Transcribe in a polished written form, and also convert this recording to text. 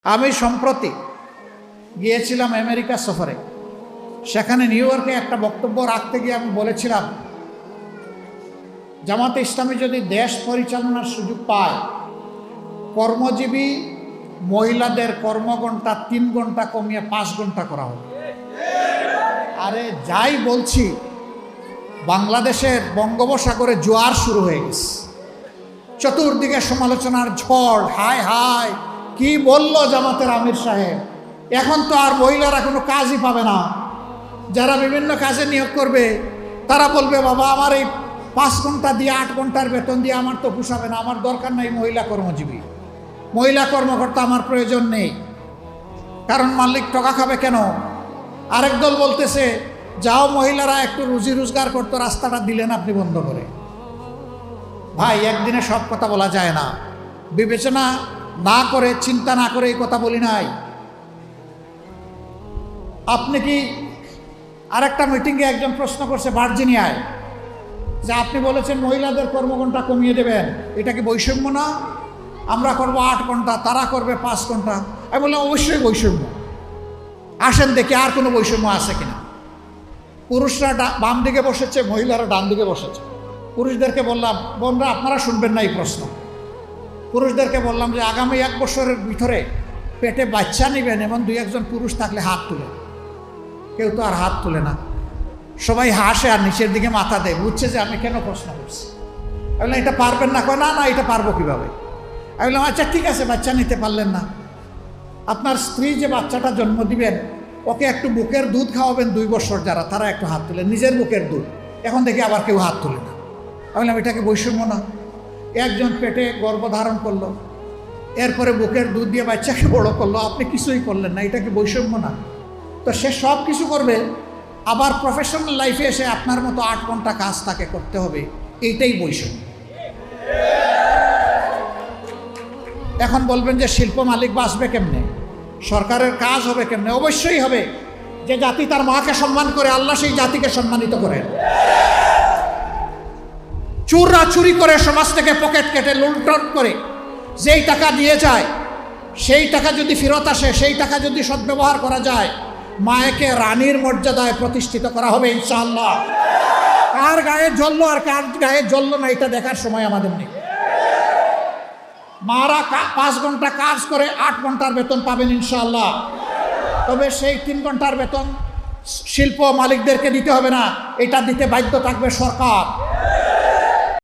আমি সম্প্রতি গিয়েছিলাম আমেরিকা সফরে। সেখানে নিউ ইয়র্কে একটা বক্তব্য রাখতে গিয়ে আমি বলেছিলাম, জামাতে ইসলামী যদি দেশ পরিচালনার সুযোগ পায়, কর্মজীবী মহিলাদের কর্মঘণ্টা 3 ঘন্টা কমিয়ে 5 ঘন্টা করা হবে। আরে যাই বলছি, বাংলাদেশের বঙ্গোপসাগরে জোয়ার শুরু হয়ে গেছে, চতুর্দিকে সমালোচনার ঝড়। হায় হায়, কি বলল জামাতের আমির সাহেব, এখন তো আর মহিলারা কোনো কাজই পাবে না। যারা বিভিন্ন কাজে নিয়োগ করবে তারা বলবে, বাবা আমার এই 5 ঘন্টা দিয়ে 8 ঘন্টার বেতন দিয়ে আমার তো পোষাবে না, আমার দরকার নেই মহিলা কর্মজীবী, মহিলা কর্মকর্তা আমার প্রয়োজন নেই। কারণ মালিক টাকা খাবে কেন? আরেক দল বলতেছে, যাও মহিলারা একটু রুজি রোজগার করতো, রাস্তাটা দিলেন আপনি বন্ধ করে। ভাই, একদিনে সব কথা বলা যায় না। বিবেচনা না করে, চিন্তা না করে এই কথা বলি নাই। আপনি কি আরেকটা মিটিংয়ে একজন প্রশ্ন করছে ভার্জিনিয়ায়, যে আপনি বলেছেন মহিলাদের কর্মঘণ্টা কমিয়ে দেবেন, এটা কি বৈষম্য না? আমরা করব 8 ঘন্টা, তারা করবে 5 ঘন্টা। আমি বললাম, অবশ্যই বৈষম্য। আসেন দেখি আর কোনো বৈষম্য আছে কিনা। পুরুষরা বাম দিকে বসেছে, মহিলারা ডান দিকে বসেছে। পুরুষদেরকে বললাম, বোনরা আপনারা শুনবেন না এই প্রশ্ন। পুরুষদেরকে বললাম যে আগামী 1 বছরের ভিতরে পেটে বাচ্চা নেবেন এমন 2-1 পুরুষ থাকলে হাত তুলে। কেউ তো আর হাত তুলে না, সবাই হাসে আর নিচের দিকে মাথা দেয়, বুঝছে যে আমি কেন প্রশ্ন করছি। আমি বললাম, এটা পারবেন না? কয় না না, এটা পারবো কীভাবে? আমি বললাম, আচ্ছা ঠিক আছে, বাচ্চা নিতে পারলেন না, আপনার স্ত্রী যে বাচ্চাটা জন্ম দিবেন ওকে একটু বুকের দুধ খাওয়াবেন 2 বছর, যারা তারা একটু হাত তুলে, নিজের বুকের দুধ। এখন দেখি আবার কেউ হাত তুলে না। আমি বললাম, এটাকে বৈষম্য না? একজন পেটে গর্ভধারণ করলো, এরপরে বুকের দুধ দিয়ে বাচ্চাকে বড় করলো, আপনি কিছুই করলেন না, এটাকে বৈষম্য না? তো সে সব কিছু করবে, আবার প্রফেশনাল লাইফে এসে আপনার মতো 8 ঘন্টা কাজ তাকে করতে হবে, এইটাই বৈষম্য। এখন বলবেন যে শিল্প মালিক বাঁচবে কেমনে, সরকারের কাজ হবে কেমনে? অবশ্যই হবে। যে জাতি তার মাকে সম্মান করে, আল্লাহ সেই জাতিকে সম্মানিত করেন। চোররা চুরি করে সমাজ থেকে পকেট কেটে লুণ্ঠন করে যেই টাকা দিয়ে যায়, সেই টাকা যদি ফেরত আসে, সেই টাকা যদি সদ্ব্যবহার করা যায়, মায়েকে রানীর মর্যাদায় প্রতিষ্ঠিত করা হবে ইনশাআল্লাহ। কার গায়ে জ্বললো আর কার গায়ে জ্বললো না, এটা দেখার সময় আমাদের নেই। মারা 5 ঘন্টা কাজ করে 8 ঘন্টার বেতন পাবেন ইনশাআল্লাহ। তবে সেই 3 ঘন্টার বেতন শিল্প মালিকদেরকে দিতে হবে না, এটা দিতে বাধ্য থাকবে সরকার।